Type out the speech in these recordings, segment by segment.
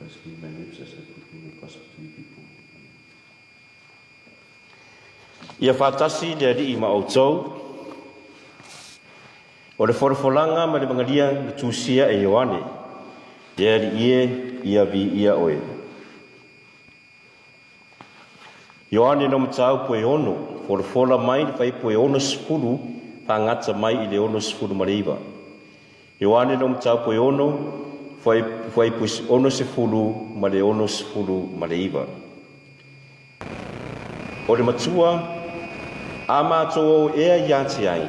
Bless me my lips as I proclaim the gospel to you people. Ia whātasi le ri ma outou. O le whorowholanga ma le mangalia le tūsia e Ioane. Le ri ia vi ia oe. Ioane no matau poe ono. Whorowhola mai le whai poe ono sifuru. Pangata mai i le ono sifuru mareiva. Ioane no matau poe ono. Whai pusi ono sifuru ma le ono sifuru mareiva. O le matua, a mātou ea iāti ai,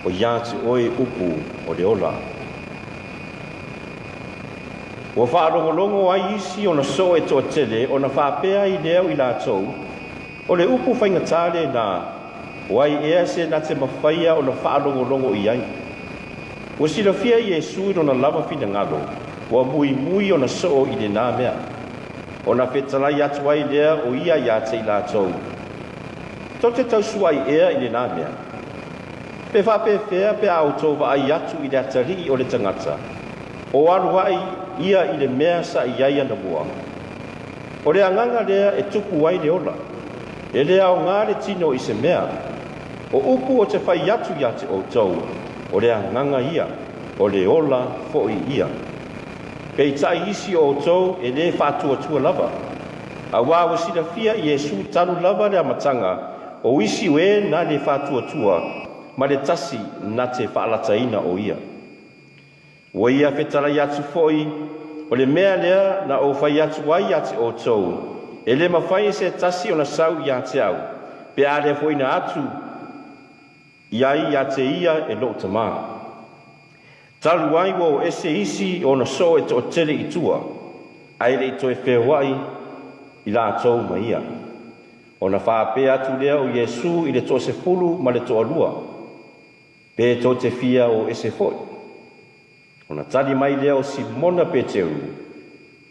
o iāti oe upu o le ola. Ua whaarongo ai isi o na so e toa tele, o na whaapea i leo i lātou, o le upu whaingatale nā, o ai ea se nā te mawhaia o na whaarongo i ai. Ua sila fia Iesu i na lava whina ngalo, ua mui o na so i le nā mea, o na whetalai atu ai lea o ia iāti i lātou. Tau te tau suai ea i le nā mea. Pe whape whea pe au tō wa ai atu i le atari o le tangata. O aru ai ia i le mea sa i ai ana mua. O le anganga lea e tuku ai le ola. E le au ngā le tino i se mea. O upu o te whai atu ia te o tau. O le anganga ia. O le ola fo i ia. Kei tai isi o tau e le whātua tua lava. A wāwa sila fia i Iesu tanu lava le amatanga. O isi we na le whātua tua, ma le tasi na te whaalataina o ia. O ia whetara atu foi, o le mea lea na o whai atu ai ate o tau, e le mawhai se tasi o na sau i ate au, pe a le foi na atu, iai ate ia e lo tamā. Talu ai o ese isi o na so e to tele i tua, ai le i to e whewai i la tau ma ia. O na whaapea atu lea o Iesu i le tō se fulu ma le tō alua. Pe tō te fia o ese foi. O na tali mai lea o Simona Peteu.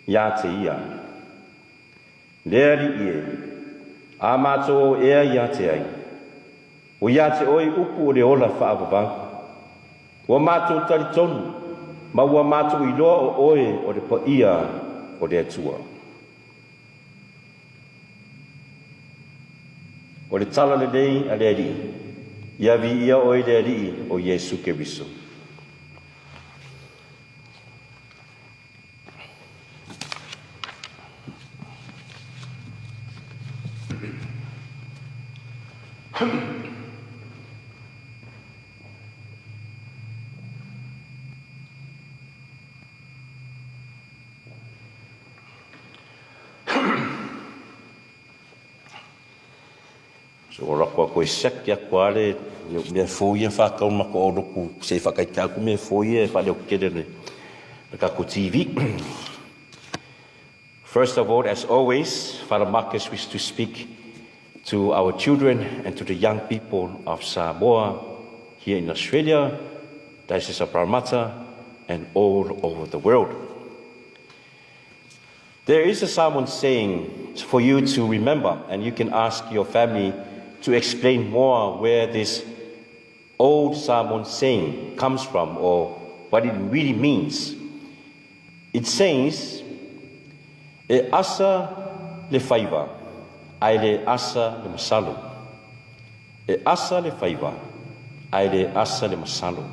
Ia te ia. Lea ri ie. A mātou o ea ia te ai. O ia te oi upu o le ola whaapapaka. Ua mātou tali tonu. Ma ua mātou i loa o oe o le pa ia o le atua. O le tala le lei a le ri, ia vi ia oi le ri o Iesu Keriso. So ora kwa koe seki a kuare, mea fōia whakau mako o roku, se whakaitaku mea fōia e whale o kerere, ka ko TV. First of all, as always, Father Marcus wishes to speak to our children and to the young people of Samoa, here in Australia, Diocese of Parramatta, and all over the world. There is a Samoan saying for you to remember, and you can ask your family to explain more where this old Samoan saying comes from or what it really means. It says, e asa le whaiva, ai le asa le masalu. E asa le whaiva, ai le asa le masalu.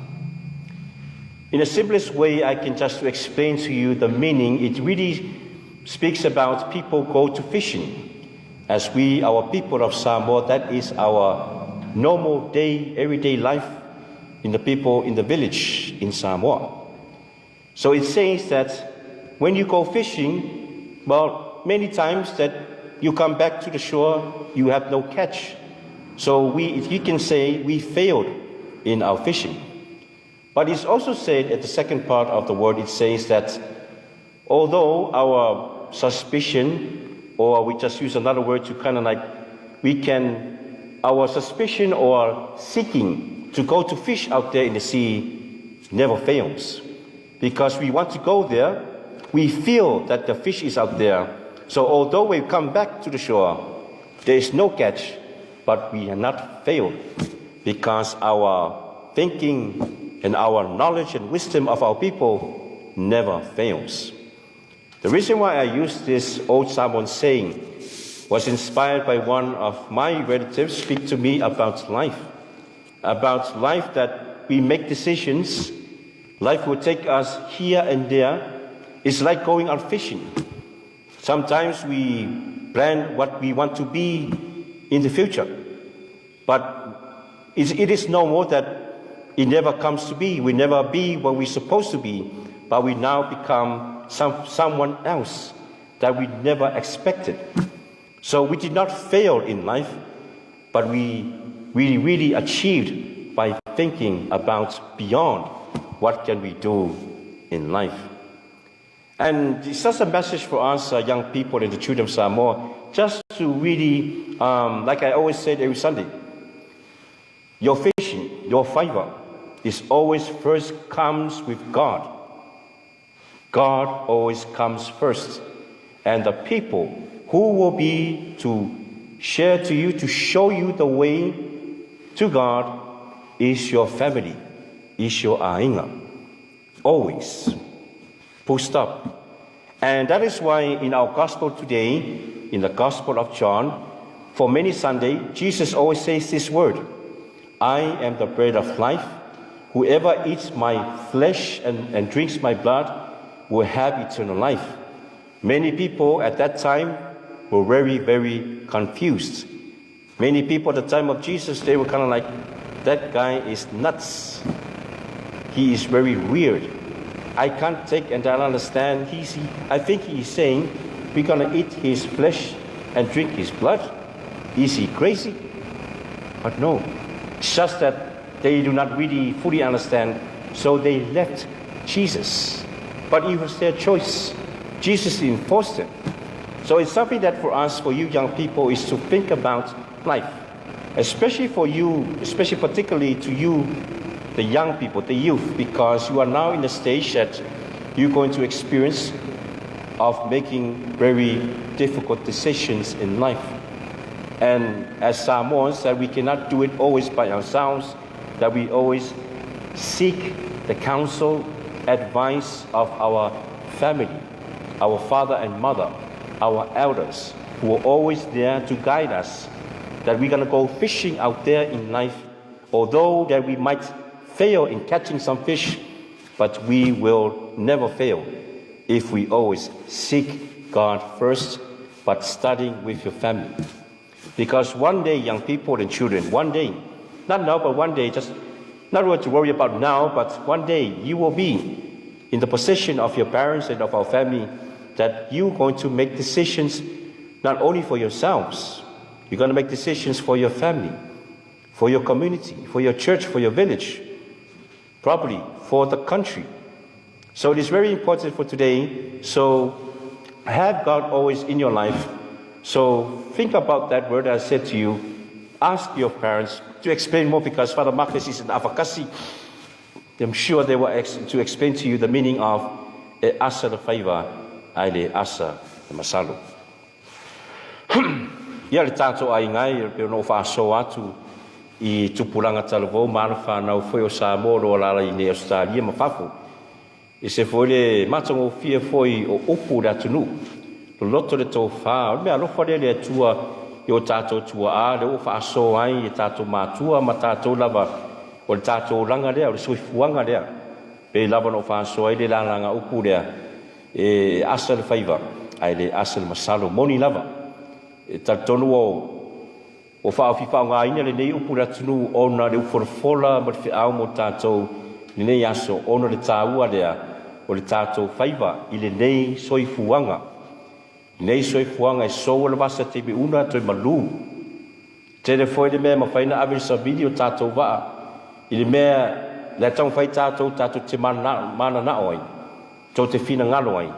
In the simplest way, I can just explain to you the meaning. It really speaks about people go to fishing. As we, our people of Samoa, that is our normal day, everyday life in the people in the village in Samoa. So it says that when you go fishing, well, many times that you come back to the shore, you have no catch. So you can say we failed in our fishing. But it's also said at the second part of the word, it says that although our suspicion, or we just use another word to kind of like, our suspicion or seeking to go to fish out there in the sea never fails. Because we want to go there, we feel that the fish is out there. So although we come back to the shore, there is no catch, but we have not failed. Because our thinking and our knowledge and wisdom of our people never fails. The reason why I use this old Samoan saying was inspired by one of my relatives speak to me about life that we make decisions. Life will take us here and there. It's like going out fishing. Sometimes we plan what we want to be in the future, but it is normal that it never comes to be. We never be what we're supposed to be, but we now become someone else that we never expected. So we did not fail in life, but we really achieved by thinking about beyond what can we do in life. And it's just a message for us young people and the children of Samoa, just to really, like I always said every Sunday, your fishing, your favor is always first comes with God. God always comes first. And the people who will be to share to you, to show you the way to God is your family, is your ainga. Always. Full stop. And that is why in our gospel today, in the Gospel of John, for many Sundays, Jesus always says this word, I am the bread of life. Whoever eats my flesh and drinks my blood will have eternal life. Many people at that time were very confused. Many people at the time of Jesus, they were kind of like, that guy is nuts. He is very weird. I can't take and I don't understand. I think he's saying, we're going to eat his flesh and drink his blood. Is he crazy? But no, it's just that they do not really fully understand, so they left Jesus. But it was their choice. Jesus enforced it. So it's something that for us, for you young people, is to think about life. Especially for you, especially particularly to you, the young people, the youth, because you are now in the stage that you're going to experience of making very difficult decisions in life. And as Samoans, that we cannot do it always by ourselves, that we always seek the counsel, advice of our family, our father and mother, our elders, who are always there to guide us, that we're going to go fishing out there in life, although that we might fail in catching some fish, but we will never fail if we always seek God first, but starting with your family. Because one day, young people and children, one day, not now, but one day, just not what to worry about now, but one day you will be in the possession of your parents and of our family, that you're going to make decisions not only for yourselves, you're going to make decisions for your family, for your community, for your church, for your village, probably for the country. So it is very important for today. So have God always in your life. So think about that word I said to you. Ask your parents to explain more, because Father Marcus is in Avakasi. I'm sure they will to explain to you the meaning of asa the favor, aile asa the masalo. Ia le tātou ai ngai pe no fa so atu I tupulanga talavo mana fa na foi o Samoa lo la I ne Australia ma fafu. I se foi le matongo fie foi o upu da tunu. Lo loto le tau fa, me alo fa le tua I o tātou tua a le o fa so ai I tātou matua ma tātou lava o le tātou langa lea o le soifuanga lea. Pe lava no fa so ai le langa upu lea e asa le faiva ai le asa le masalo moni lava. E tonu o whaafiwha ngā ina le nei upura tunu o na le uforafola ma le whiau mo tātou le nei aso o na le tāua lea o le tātou whaiva I le nei soifuanga. Nei soifuanga e so le wasa te me una toi malu. Te le foi le mea ma whaina awe sa vili o tātou waa. I le mea le tau whai tātou te mana na oi. Tau te whina ngalo ai.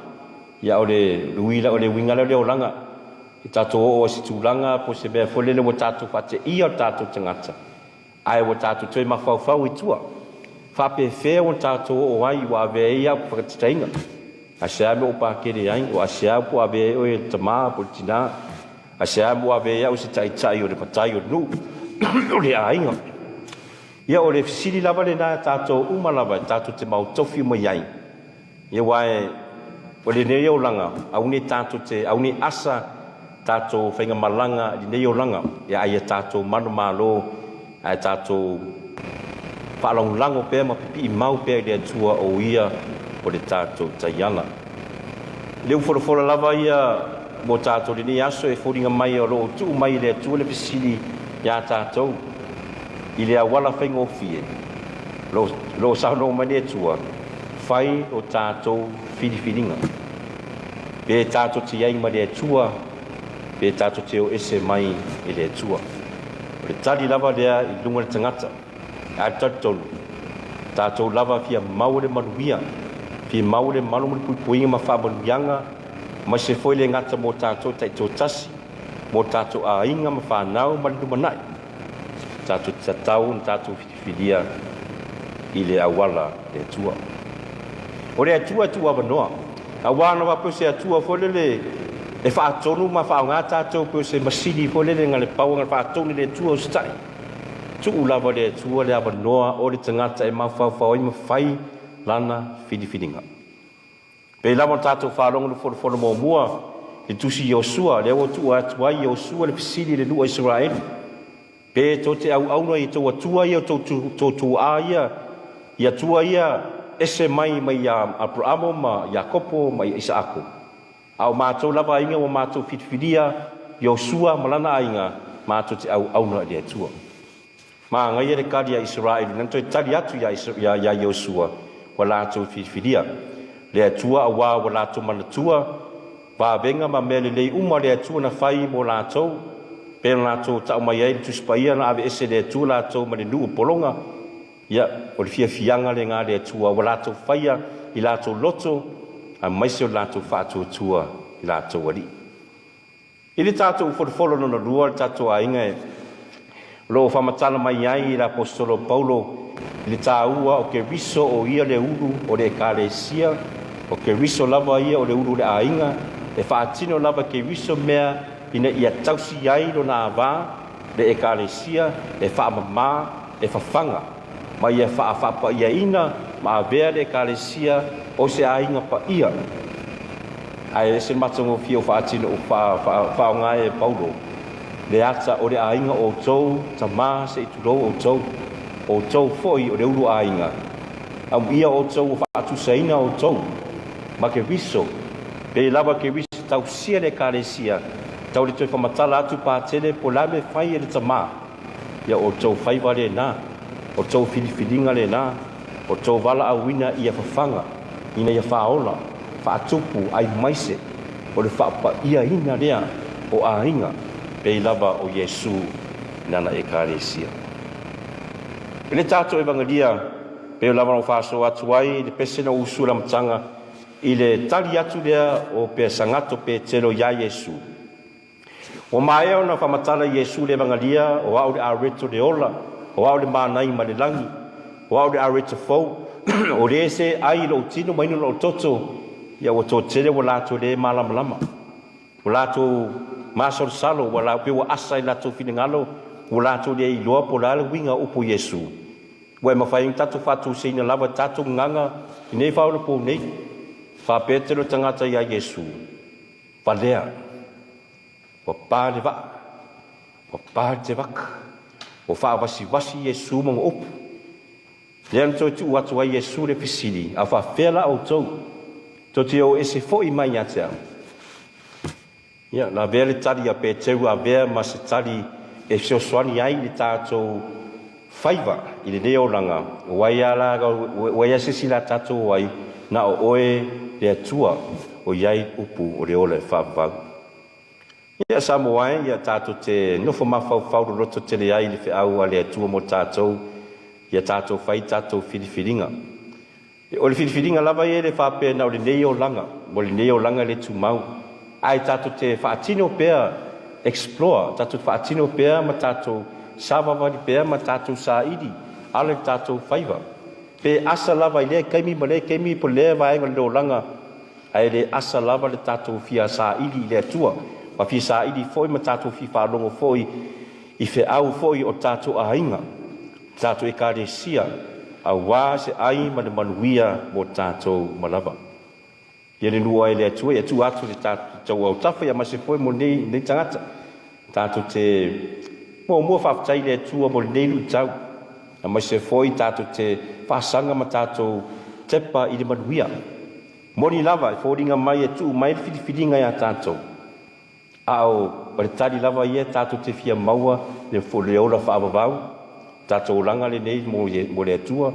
Ia o le ruila o le wingala leo langa. I tātou o si tūlanga po se mea wholele mo tātou whate ia o tātou tangata. Ai o tātou toi mawhauwhau I tua. Whape whea o tātou o ai wa ave ia o whakatitainga. A sea me o pākere ai, o a sea po ave o e tamā po tina. A sea mo ave ia o se taitai o le patai o nu. O le ainga. Ia o le fisiri lava le nā tātou umalava, tātou te mau tofi mo iai. Ia wae O le nei o langa, au ne tātou te, au ne asa tātou whainga malanga, le nei o langa, ia ai tātou manu malo, ai tātou whaalong lango pēr ma pipi I mau pēr le atua o ia o le tātou taiana. Leu whorofora lava ia mo tātou le nei aso e whoringa mai o loo tuu mai le atua le pisili ia tātou. I le awala whainga o fie. Lo sahano mai le atua, whai o tātou whiriwhiringa. Pe tātou te iai ma le atua, pe tātou te o ese mai e le atua. O le tali lava lea I lunga le tangata. A tatonu. Tātou lava fia maure manuia. Fia maure manu puipuinga ma whaamanuianga. Ma se foi le ngata mo tātou taito tasi. Mo tātou a inga ma whanau malinu manai. Tātou tatau na tātou whidiwhidia I le awala le atua. O le atua tua wanoa. A wana wapo se atua folele e whaatonu ma whaonga tātou po se masini folele ngale pau ngale whaatonu le atua o stai. Tu ulava le atua le awanoa o le tangata e mawhawhau I mawhai lana whidiwhidinga. Pe lama tātou whalonga le whoroforo mō mua le tusi Iosua, le awa tu atua Iosua le pisili le lua Israel. Pe tō te au auna I tō atua ia tō tū a ia, I atua ia ese mai ia Abrahamo ma Iakopo ma Isaako. Au mātou lava inga o mātou whidiwhidia Iosua malana ainga mātou te au auna le atua. Ma ngai le kari a Israel, nanto e tali atu ya Iosua, wa lātou whidiwhidia. Le atua awa wa lātou manatua, wa venga ma mele lei uma le atua na whai mo lātou, pēna lātou tau mai ai tu spaia na ave ese le atua lātou ma le nuu polonga, ia, o le fia fianga le ngā le atua, wa lātou whaia I lātou loto, a maise o lātou whātou atua I lātou wari. I le tātou whorofolo no na rua, le tātou a inga e, lo whamatana mai ai I l'apostolo Paulo le tāua o ke riso o ia le uru o le ekalesia, o ke riso lava ia o le uru le ainga, e whaatino lava ke riso mea ina ia tausi ai lo na avā le ekalesia, e whaamama, e whawhanga, ma ia whaapapa ia ina, ma avea le ekalesia o se ainga pa ia. Ai se matango fio whaatino o whaonga e Paulo, le ata o le ainga o tou, ta maa se ituro o tou foi o le uru ainga. Au ia o tou o whaatu saina o tou, ma ke viso, pe lava ke viso tau sia le kāresia, tau le toi whamatala atu pātele po lame whai e le ta maa. Ia o tou whaiwa le nā, o tou whidiwhidinga le nā, o tou wala awina ia whawhanga, ina ia whaola, whaatupu ai maise, o le whaapa ia ina rea o ainga, pe lava o Yesu nana ekaresia. Ele tātou evangelia, pe lava o whāso atu ai, le pesena usura matanga, I le tali atu lea o pe sangato pe telo ya Yesu. O mai o na whamatala Yesu le evangelia, o au le areto le ola, o au le mānai ma le langi, o au le areto fau, o le se ai lo tino maino lo toto, ia o tō tele o lātou le malamalama. O lātou Masor salo wala pe wa asa I lātou finangalo o lātou le iloa po lala winga upo Yesu. Wa mawhaing tātou whātou seina lava tātou nganga I nei whaura po nei. Whapetero tangata ia Yesu. Palea. Wa pāle wa. Wa pāle te waka. O whaawasi Yesu mga upo. Lean tō tu atu ai Yesu le pisili. A whawhela au tau. Tō te o ese fo I mai atea. Ia, la vea le tali a Peteu a vea ma se tali e seoswani ai le tātou whaiva I le neolanga. Wai ala, wai asesi la tātou wai na o oe le atua o iai upu o le ole whapau. Ia Samoan, ia tātou te nofo mawhau roto tele ai le whiau a le atua mo tātou, ia tātou whai tātou whiriwhiringa. O le whiriwhiringa lava e le whape na o le neolanga, mo le neolanga le tumau. Ai tātou te whaatino pēr explore, tātou whaatino pēr ma tātou sāwawari pēr ma tātou sāidi, ale tātou whaiva. Pe asa lava I lea kaimi po lea vaenga leo langa, ai le asa lava le tātou fia sāidi I lea tua, ma fia sāidi foi ma tātou fi whārongo foi, I whiau foi o tātou ahinga, tātou ekaresia, a wā se ai ma le manuia mo tātou malava. ia le lua e le atua ia tu atu le tatou au tafa ia mase foi mo nei tangata tatou te mua whaafatai le atua mo nei lu tau a mase foi tatou te whaasanga ma tatou tepa i le manuia moni lava e fōringa mai e tu mai le whidiwhidinga ia tatou ao pa le tali lava ia tatou te fia maua le ola whaavavau tatou langa le nei mo le atua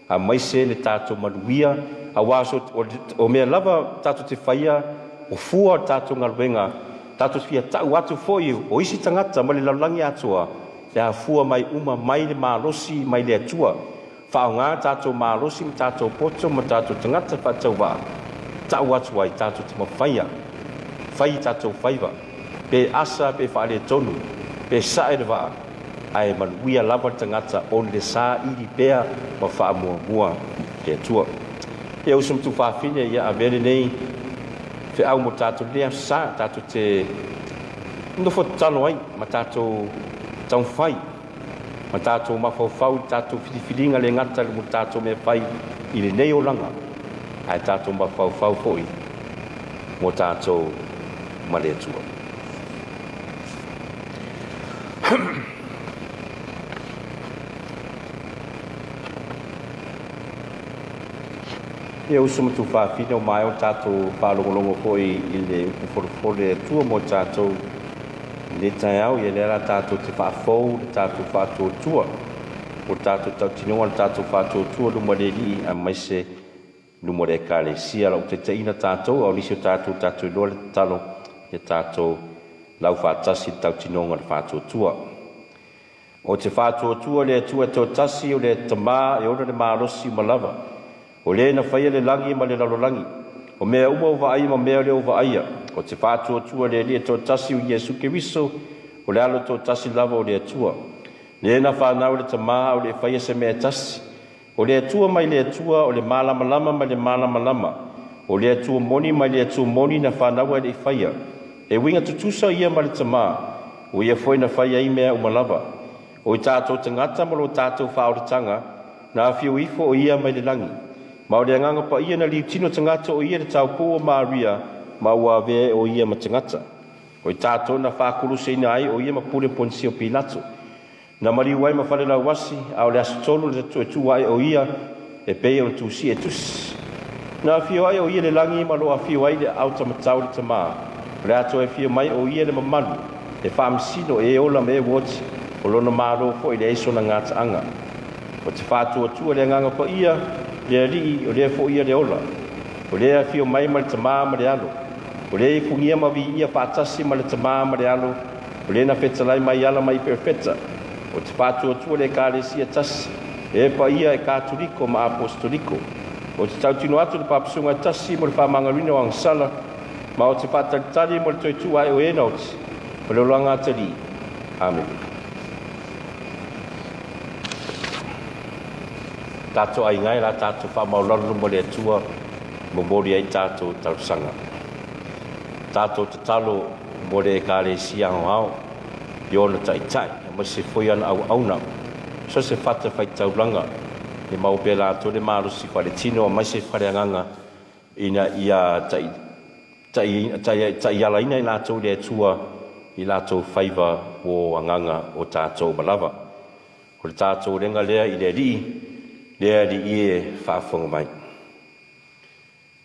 a mai se le tatou manuia a waso o mea lava tatou te whaia o fua tatou ngaruenga tatou fia tau atu foi o isi tangata ma le laulangi atua e a fua mai uma mai le malosi mai le atua whaonga tatou malosi ma tatou poto ma tatou tangata whatau wa tau atu ai tatou te mawhaia whai tatou whaiva pe asa pe whaare tonu pe sae le waa ai manuia lava tangata o le sa iri pea ma wha mua le atua e usum tu whaafine ia a vele nei fe au mo tatou lea sa tatou te nofo talo ai ma tatou tau whai ma tatou mawhauwhau tatou whidiwhidinga le ngata le mo tatou me whai i le nei o langa ai tatou mawhauwhau foi mo tatou ma le atua e usu matu whaafina o mai o tātou whaalongolongo koi i le uforofore tua mo tātou le tai au i le ala tātou te whaafou le tātou whaatua tua o tātou tau tinonga le tātou whaatua tua luma le li a maise luma le kale sia la o te teina tātou au nisi o tātou loa le talo e tātou lau whaatasi tau tinonga le whaatua tua o te whaatua tua le tua tau tasi o le tamā e ona le mārosi malava o le na whaia le langi ma le lalolangi. O mea uma o vaai ma mea le o vaaia. O te whātua tua le lia tō tasi o Iesu ke wiso, o le alo tō tasi lava o le atua. Le na whanau le tamaa o le whaia se mea tasi. O le atua mai le atua o le malama lama ma le malama lama. O le atua moni mai le atua moni na whanau le whaia. E winga tutusa ia ma le tamaa. O ia foi na whaia i mea umalava. O i tātou tangata ma lo tātou whaoratanga, na awhio ifo o ia mai le langi. Ma o le anganga pa ia na liu tino tangata o ia le tau pō Maria ma ua vea o ia ma tangata. O i tātou na whākuru seina ai o ia ma pule ponsi o Pilato. Na mari wai ma whare la wasi a o le asotolo le tu ai o ia e pei o le tusi e tusi. Na whio ai o ia le langi ma lo a whio ai le auta matau le tamaa. Le ato e whio mai o ia le mamalu e whaamisino e ola me woti o lona mālo fo i le eiso na ngata anga. O te whātua tua le anganga pa ia le rii o le fo ia le ola. O le a fio mai ma le tamā ma le alo. O le i fungia ma vi ia whaatasi ma le tamā ma le alo. O le na whetalai mai ala mai perfeta. O te whātua tua le kālesia tasi. E pa ia e kāturiko ma apostoliko. O te tautino atu le papasunga tasi mo le whamangarino ang sala. Ma o te whātalitari mo le toitua ai o e nauti. O le olanga atari. Amen. Tātou ai ngai la tātou whamaulalu mo le atua mo mori ai tātou tausanga. Tātou te talo mo le kāre siang au i ona tai ma se foi ana au auna. So se whata whai taulanga e mau pe lātou le marusi whare tino mai se whare anganga ina ia tai ala ina i lātou le atua i lātou whaiva o anganga o tātou malava. O le tātou renga lea i le rii lea li ie whaafonga mai.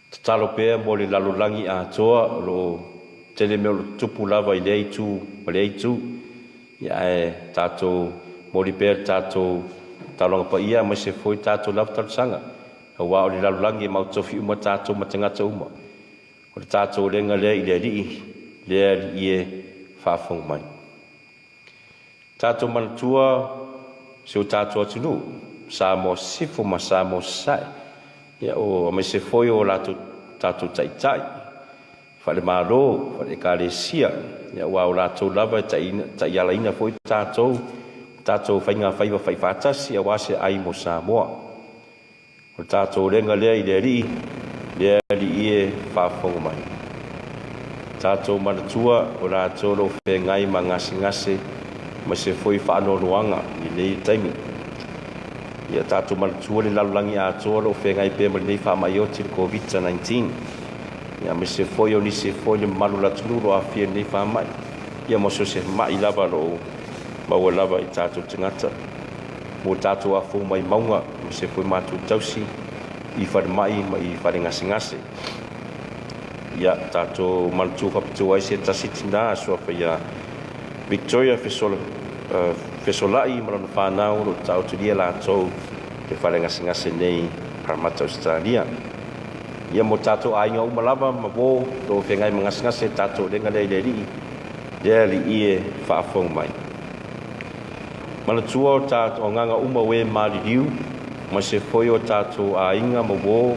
Te talo pēr mo le lalolangi a toa lo tele meo tupu lava i lei tu ma lei tu. Ia e tātou mo li pēr tātou talonga pa ia mai se foi tātou lava talusanga. Hawa o le lalolangi mau tofi uma tātou matangata uma. O le tātou renga lea i lea li ie whaafonga mai. Tātou manatua se o tātou atunu. Sa mo sifo ma sa mo sai ya o me se foi o la tatu tai fale malo fale kalesia ya wa o la tu lava tai ya la ina foi tatu fainga faiva fai fatas ya wa se ai mo sa mo o tatu lenga le i le e fa fo mai tatu manatua o la tolo fe ngai ngase ma se foi fa no luanga ni le taimi ia tātou manatua le lalulangi a toa lo whengai pēr mali nei wha mai o te COVID-19. Ia me se foi o ni se foi le malu la tulu a fia ni fa mai. Ia mo se mai lava lo ma o lava I tātou tingata. Mo tātou a fu mai maunga me se foi mātou tausi I whare mai ma I whare ngase. Ia tātou malutu whapitu ai se tasi tina sua pa ia Victoria Fesolai marana whanau lo tau turia la tau te whare ngase nei Parramatta Australia. Ia mo tātou ainga umalava ma wō lo whengai ngase tātou renga lei li ie whaafong mai. Mana tua o tātou o nganga uma we maari riu, ma se foi o tātou ainga ma wō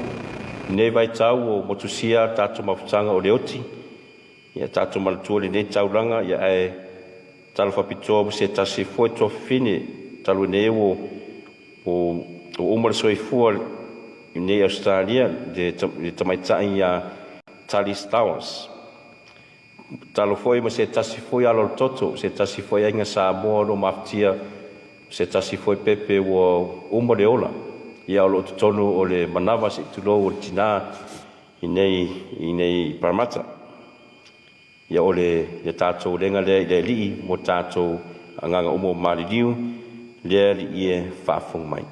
nei vai tau o motusia tātou mawhutanga o leoti. Ia tātou mana tua li nei tauranga ia e talo whapitoa se tasi foi to fine talo nei o umar soifua nei Australia de tamaitai ia Talis Towers. Talo foi ma se tasi foi alo toto, se tasi foi ainga Samoa no maftia, se tasi foi pepe o umoreola. Ia o tonu o le manawa se tulo o tina I nei Parramatta. Ia o le tātou renga le li mo tātou anganga umo maririu, le li ie whaafong mai.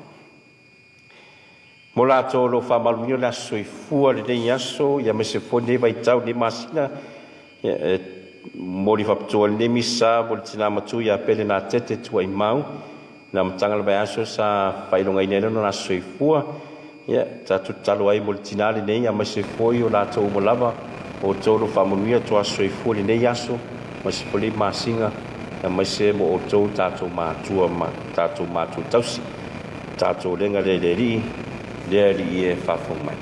Mo lātou lo whamalunia la soifua le nei aso, ia me se foi nei vai tau ne masina, mo li whapitoa le misa, mo li tina matu ia pele nā tete tua I mau, na matanga le vai aso sa whailonga I neno na soifua, ia tātou talo ai mo li tina le nei, ia me se foi o lātou umo lava, o tōru whamanuia toa soifua le nei aso, ma se poli masinga, ia me se mo o tō tātou mātua, tātou mātua tausi, tātou renga le li ie whafong mai.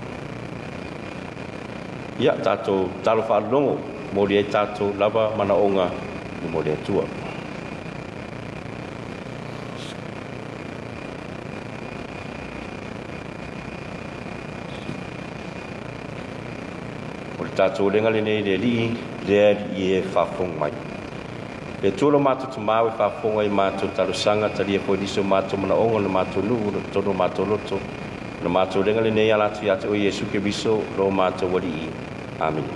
Ia tātou talo whaalongo, mori ai tātou lava mana onga I mori atua. Mori tātou renga le nei le ie whafong mai. E tūlo mātou te māwe whafonga I mātou talo sanga, talia koe niso mātou mana onga le mātou nuhu, le tono mātou loto, le mātou renga le nei alatu iata o Iesu Keriso, lo mātou wari I. Amen.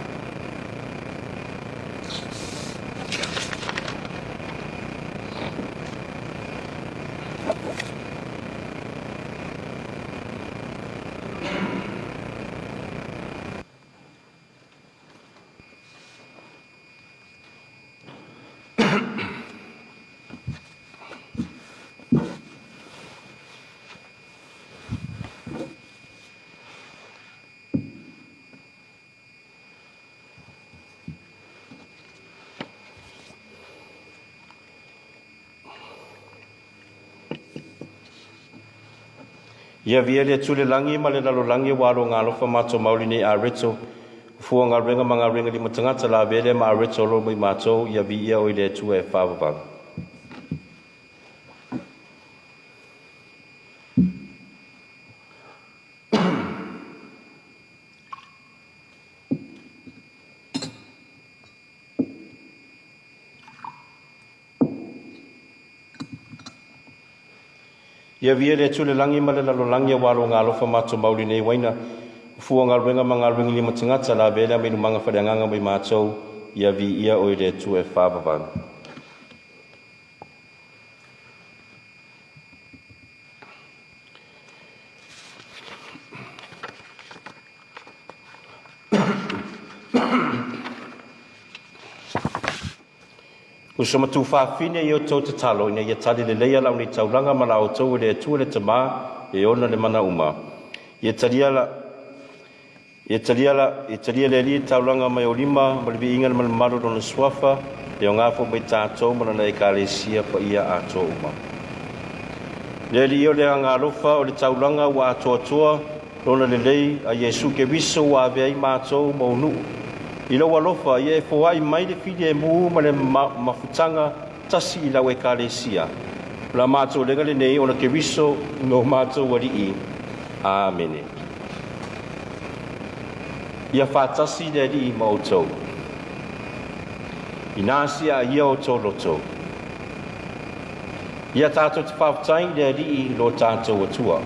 Ia via le tule langi ma le lalo langi waro ngā lofa mātou mauli nei a reto. Fua ngā renga ma ngā renga li matangata la vele ma a reto lo mai mātou ia vi ia o I le tue e whāwawang. Ia via le tule langi ma le lalo langi waro ngā lofa mātou mauli nei waina. Fua ngā renga ma ngā renga li matangata la vele me numanga whareanganga mai mātou ia vi ia o I le tue e whāwawang. O sa matu whaafine I o tau te talo, ina ia tali le leia lau ni tauranga ma lau tau le tua le tama e ona le mana uma. Ia talia le li tauranga mai o lima, ma le vi inga le mana maru dona suafa, e o ngāfo mai tātou mana na e ka le sia pa ia a tō uma. Le li o le anga alofa o le tauranga wa atoa, lona le lei a Iesu Keriso wa avea I mātou ma unu. I lau alofa, ia e fōai mai le whiri e mū ma le mafutanga tasi I lau e ka le sia. La mātou lega le nei ona Keriso no mātou wari I. Amene. Ia whātasi le li I ma o tau. I nāsia ia o tau loto. Ia tātou te whāwtai le li I lo tātou atua.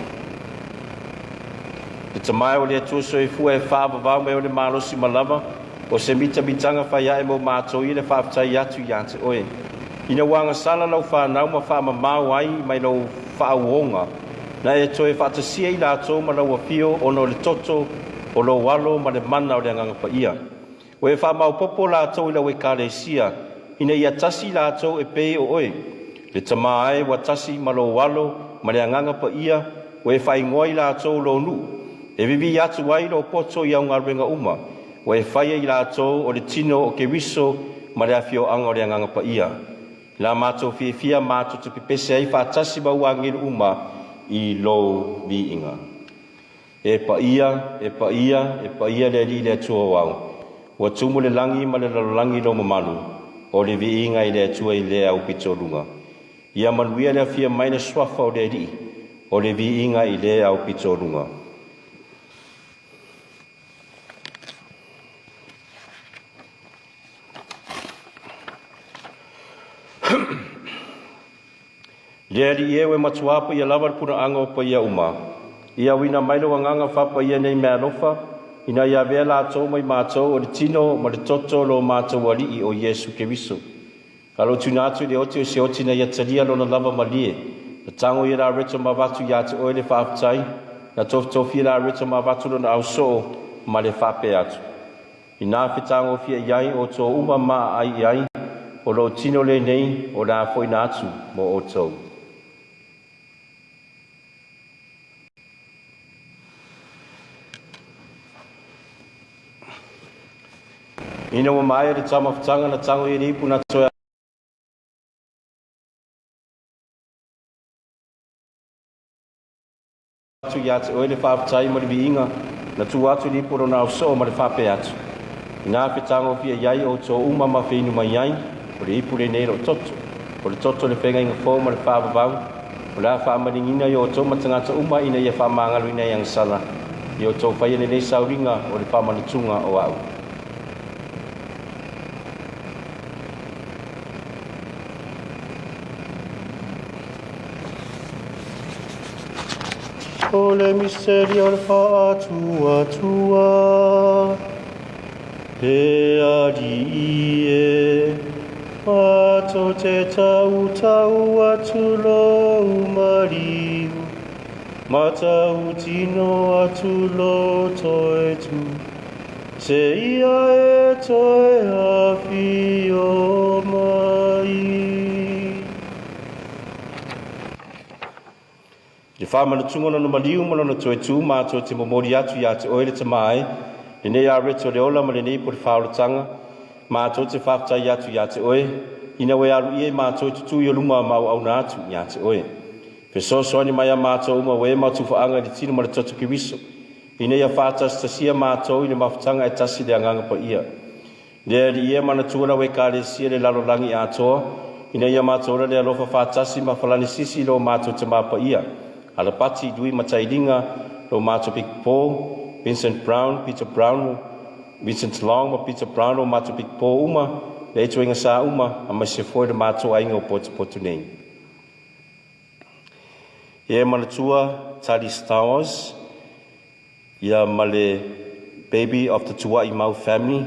Te tamai o le atua soifua e whaavavau me o le malosi malava o se mita-mitanga whaia e mo mātou i le whaafitai atu ia te oe. Ina wanga sala lau whanau ma whaamamau ai mai lau whaauonga na e toe whaatasia i lātou ma lau apio o no le toto o lo walo ma le mana o le anganga paia. O e whaamau popo lātou i lau e kālesia ina ia tasi lātou e pei o oe. Le tamai wa tasi ma lo walo ma le anganga paia o e whaingoi lātou lo nu. E vivi atu ai lo poto i au ngā renga uma. O e whaia i lātou o le tino o ke wiso ma le afio anga o le anganga paia. La mātou fia mātou te pipese ai whaatasi mau angiru uma i lo vi inga. E paia le li le atua wau. Wa tumu le langi ma le langi lo mamalu. O le vi inga i le atua i le au pito lunga. Ia manuia le afia maina swafa o le ri. O le vi inga i le au pito lunga. Leri e we matuapa ia lava puna anga o paia uma. Ia wina mailo anganga whapa ia nei mea lofa. Ina ia vea lātou mai mātou o le tino ma le toto lo mātou alii o Yesu Keriso. Kalo tunatu le oti o se oti na ia talia lona lava malie. Na tango ia la reto ma vatu ia te oe le whaafitai. Na tofi la reto ma vatu lona au soo ma le whape atu. Ina whitango fia iai o tō uma maa ai iai. O lo tino le nei o la foina atu mo o tō. Ina wa mai le tama fitanga na tango i ripu na toia. Tu ia te oe le whaafitai ma le viinga na tu atu ripu ro na au so ma le whape atu. Ina whitango fia iai o tō uma ma whinu mai ai. O le ipu le nei ro toto. O le toto le whenga inga fō ma le whaavavau. O le whaamaningina i o tō matangata uma ina ia whaamangalu ina i angsala. I o tō whaia le nei sauringa o le whaamanatunga o au. O le misteri o le whaatua he ari e ato te tau atu lo umariu ma tau tino atu lo toe tu se ia e toe hafi o mai. Le whaamanatunga na maliu ma lona toe tu mātou te momori atu ia te oere te mai. Le nei a reto le ola ma le nei po le whaolatanga. Mātou te whaafitai atu ia te oe. Ina we aru ie mātou tutu i o luma mau au na atu ia te oe. Pesoso ni mai a mātou uma we mātou whaanga li tino ma le toto ki wiso. Ina ia whaatas tasia mātou i le mawhitanga e tasi le anganga pa ia. Le li ia mana tuana we ka le sia le lalo langi atoa. Ina ia mātou le alofa whaatasi ma whalani sisi lo mātou te mapa ia. Ala pati dui matailinga lo mātou Big Paul, Vincent Brown, Peter Brown, Vincent Long, ma Peter Brown o mātou Big Paul uma, le eto inga sa uma, a mai se foi le mātou ainga o potu nei. Ia manatua Tali Stowers, ia male baby of the Tuai Mau family,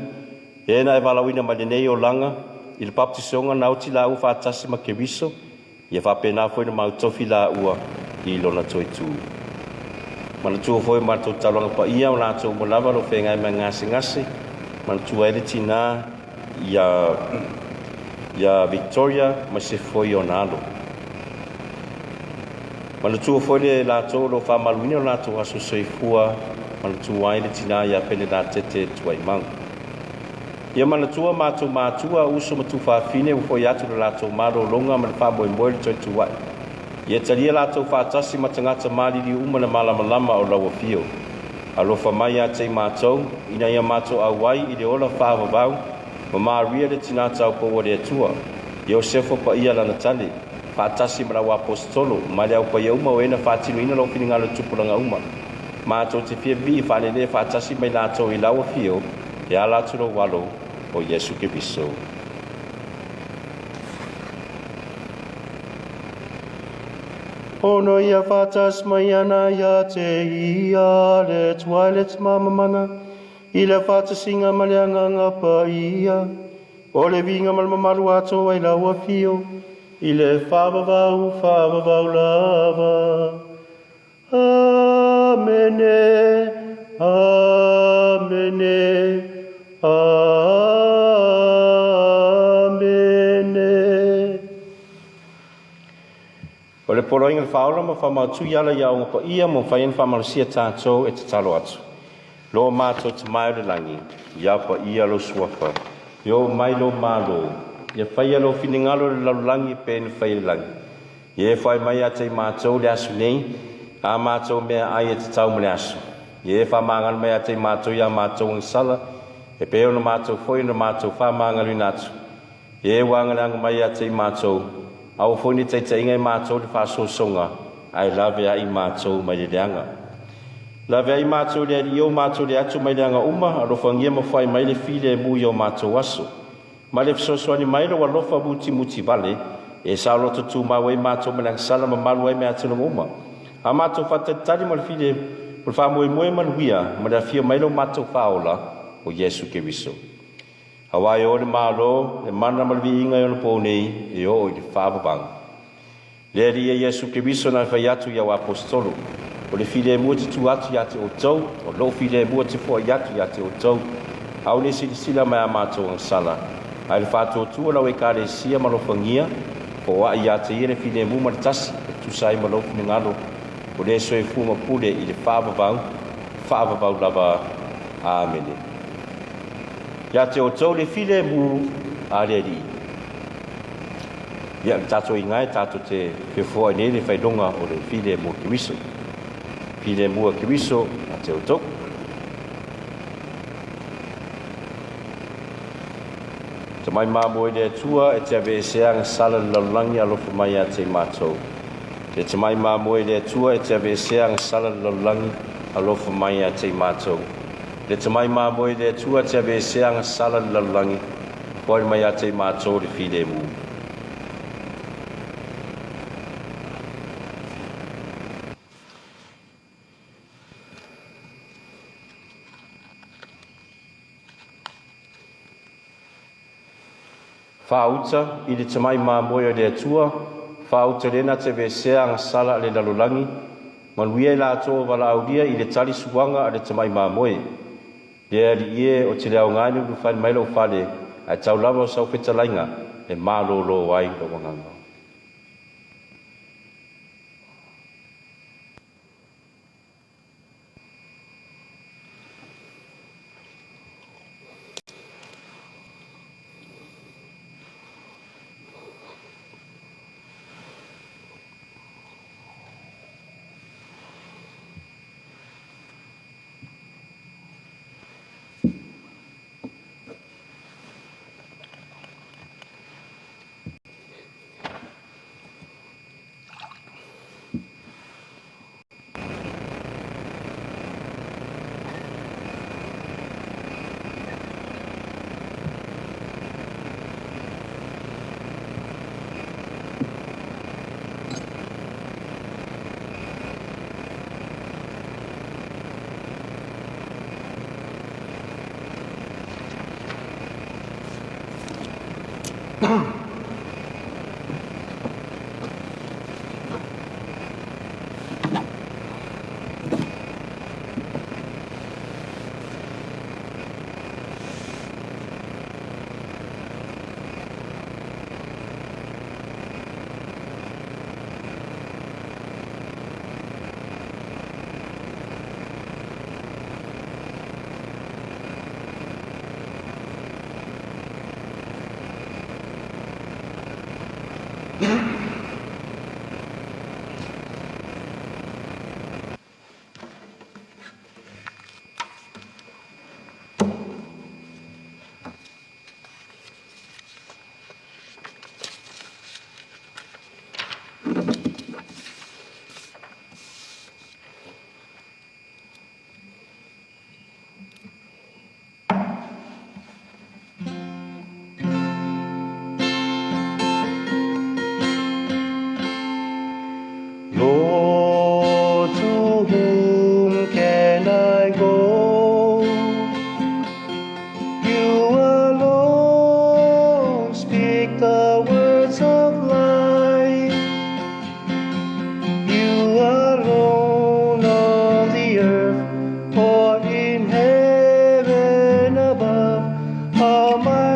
ia na e walawina male nei o langa, i le baptisonga nauti la u whaatasi ma Keriso, ia whapena foi na mau tofi la ua, i lona toi tu. Mana tua foi mātou talonga pa ia o nātou mo lava lo whengai mai ngase. Mana tua ele tina ia Victoria ma se foi o nalo. Mana tua foi le lātou lo whamaluini o nātou aso soifua. Mana tua ele tina ia pene nā tete tuai mau. Ia mana tua mātua uso matu whawhine u foi atu le lātou maro longa ma le whamoe moe le toi tuai. Ia talia lātou whaatasi matangata mariri uma na malama o lawa fio. Alofa mai a tei mātou, ina ia mātou awai i le ola whaavavau, ma maaria le tinata au po wale atua. Iosefo pa ia lana tale, whaatasi marawa apostolo, ma le au pa ia uma o ena whaatinu ina lau whininga tupulanga uma. Mātou te fia vi whanele whaatasi mai lātou i lawa fio, e a lātou lo walo o Yesu Keriso. Ono ia whatas mai ana ia te ia le tuailet mamamana. I le whatasinga ma le angangapa ia. O le vinga ma le mamaru ato ai laua fio. I le whavavau lava. Amene, amene, amene. O le poloinga le whaola ma whamatu iala ia o ngapa ia mo whaien whamarasia tātou e te talo atu. Lo mātou te mai le langi, ia pa ia lo suafa. Yo mai lo malo, ia whaia lo finingalo le lalulangi pe ni whaia le langi. Ia whai mai a te mātou le asu nei, a mātou mea ai e te tau mele asu. Ia whamangan mai a te mātou ia mātou ng sala, e peo na mātou foi na mātou whamangan ina atu. Ia wangananga mai a te mātou, au foi ni te ingai mātou le whasosonga, ai lawe a i mātou mai le leanga. Lawe a i mātou le i o mātou le atu mai leanga uma, a rofangia ma whai mai le file e mui o mātou aso. Ma le fisosoani mai lo walofa muti vale, e sa loto tu mawe mātou me lang sala ma malu ai me atu ng uma. A mātou whatatari ma le file, ma le whamoe moe manuia, ma le afia mai lo mātou whaola o Yesu Keriso. Hawaii o le malo, le mana ma le vi inga o le pōnei, e o i le whaababanga. Le ria Yesu Keriso na whai atu i au apostolo, o le file mua te tu atu i ate o tau, o lo file mua te fua i atu i ate o tau, au ne sila mai a mātou ang sala. Ai le whātou tua lau e kāre sia ma lo whangia, o a i ate i le file mua ma le tasi, tu sai ma lo finingalo, o le soe fuma pule i le whaababau lava. Amene. Ia te o tau le file mu a le ri. Ia tato i ngai tato te whiwhua nei le whaidonga o le file mu Keriso. File mu a Keriso a te o tau. Te mai māmoe le tua e te ave seanga sala lalulangi alofa mai a te mātou. Te mai māmoe le tua e te ave seanga sala lalulangi alofa mai a te mātou. Te mai māmoe le tua te ave seanga sala lalulangi poi mai a te mātou le file mu. Whauta i le tamai māmoe le tua, whauta lena te ave seanga sala le lalulangi, manuia i la toa wala aulia i le tali suanga a le tamai māmoe. Le ali ie o te leo ngāinu lu whai mailo whale, ai tau lava o sau whetalainga, e mālo lo wai lo wanganga.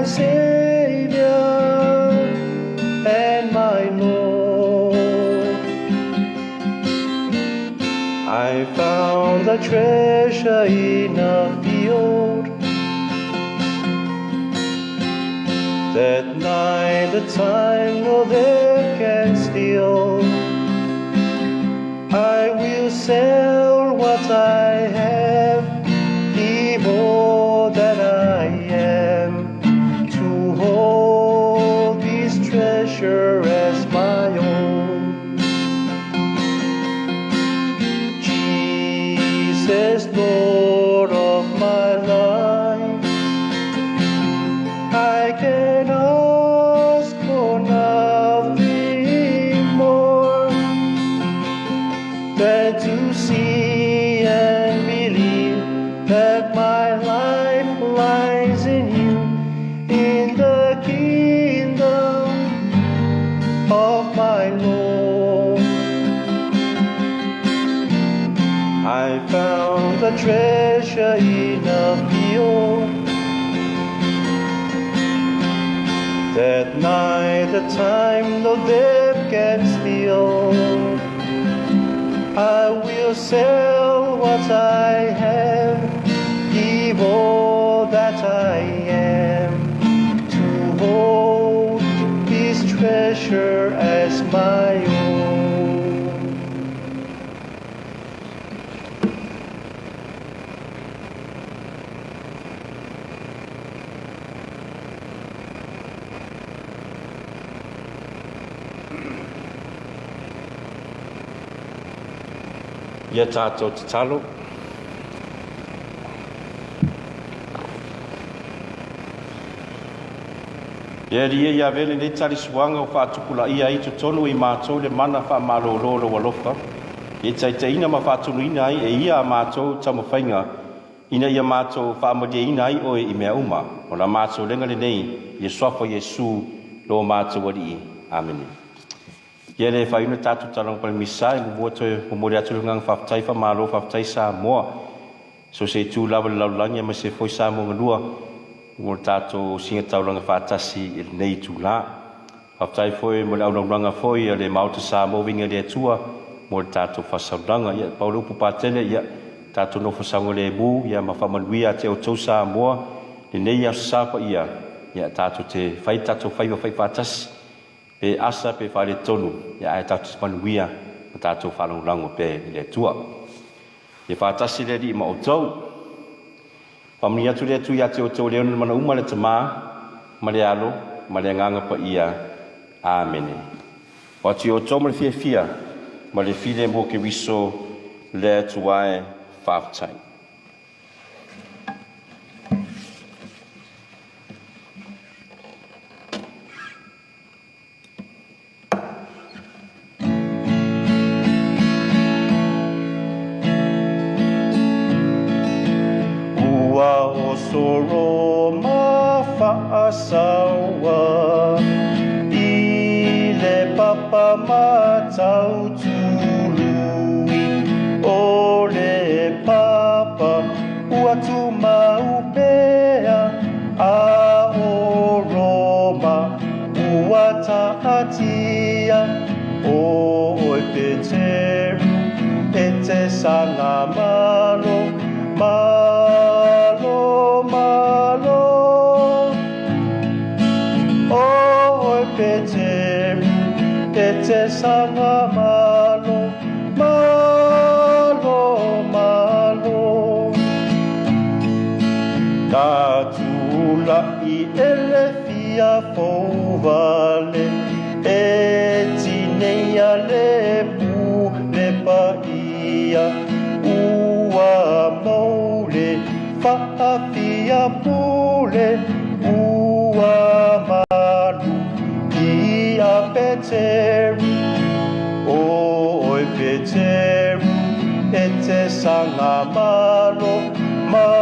my Savior and my Lord. I found a treasure in a field, that neither time nor death can steal. I will sell what I have, give all that I am, to hold this treasure as my own. Jesus, Lord of my life, I can ask for nothing more than to see and believe that my life lies in you, in the kingdom of my Lord. I found a treasure in a field, that neither time nor death can steal. I will sell what I have, give all that I am, to hold this treasure as my own. Ia tātou te talo. Ia ria ia vele nei tari suanga o whātukula ia i tu tonu i mātou le mana wha malolo walofa. Ia taiteina ma whātunu ina ai e ia mātou tamawhainga. Ina ia mātou whaamadia ina ai oe i mea uma. O na mātou lenga le nei, ia swafa Yesu lo mātou wari i. Amen. Ia le whaina tātou talang pala misa i ngua toe o mori atu ngang whaftai wha malo whaftai Samoa. So se tū lawa le laulangi ma se foi Samoa ngalua. Ngor tātou singa tauranga whātasi i nei tū la. Whaftai foi mo le auranga foi le mauta Samoa winga le atua mo le tātou whasauranga. Ia paulu upu pātele ia tātou no whasaunga le mū ia ma whamanuia te o tau Samoa. Le nei a sapa ia tātou te whai tātou whaiwa whai whātasi. Pe asa pe whare tonu, ia ai tātou manuia, ma tātou whalangurango pe le tua. Ia whātasi le ri ma o tau. Whamni atu le atu ia te o tau leona mana uma le tamā, ma le alo, ma le nganga pa ia. Amene. O ati o tau ma le fia fia, ma le file mo ke wiso le atu wae whaftai. Soro ma whaasawa I le papa ma tau tului O le papa ua tu maupea A o Roma ua taatia O oi peteru e te sanga malo te sanga malo, malo, malo. Tātula I ele fia fōvale, e tineia le pu le paia, ua maule, whaapia pule, ua malu, I a peteru, oi peteru, e te sanga malo, malo.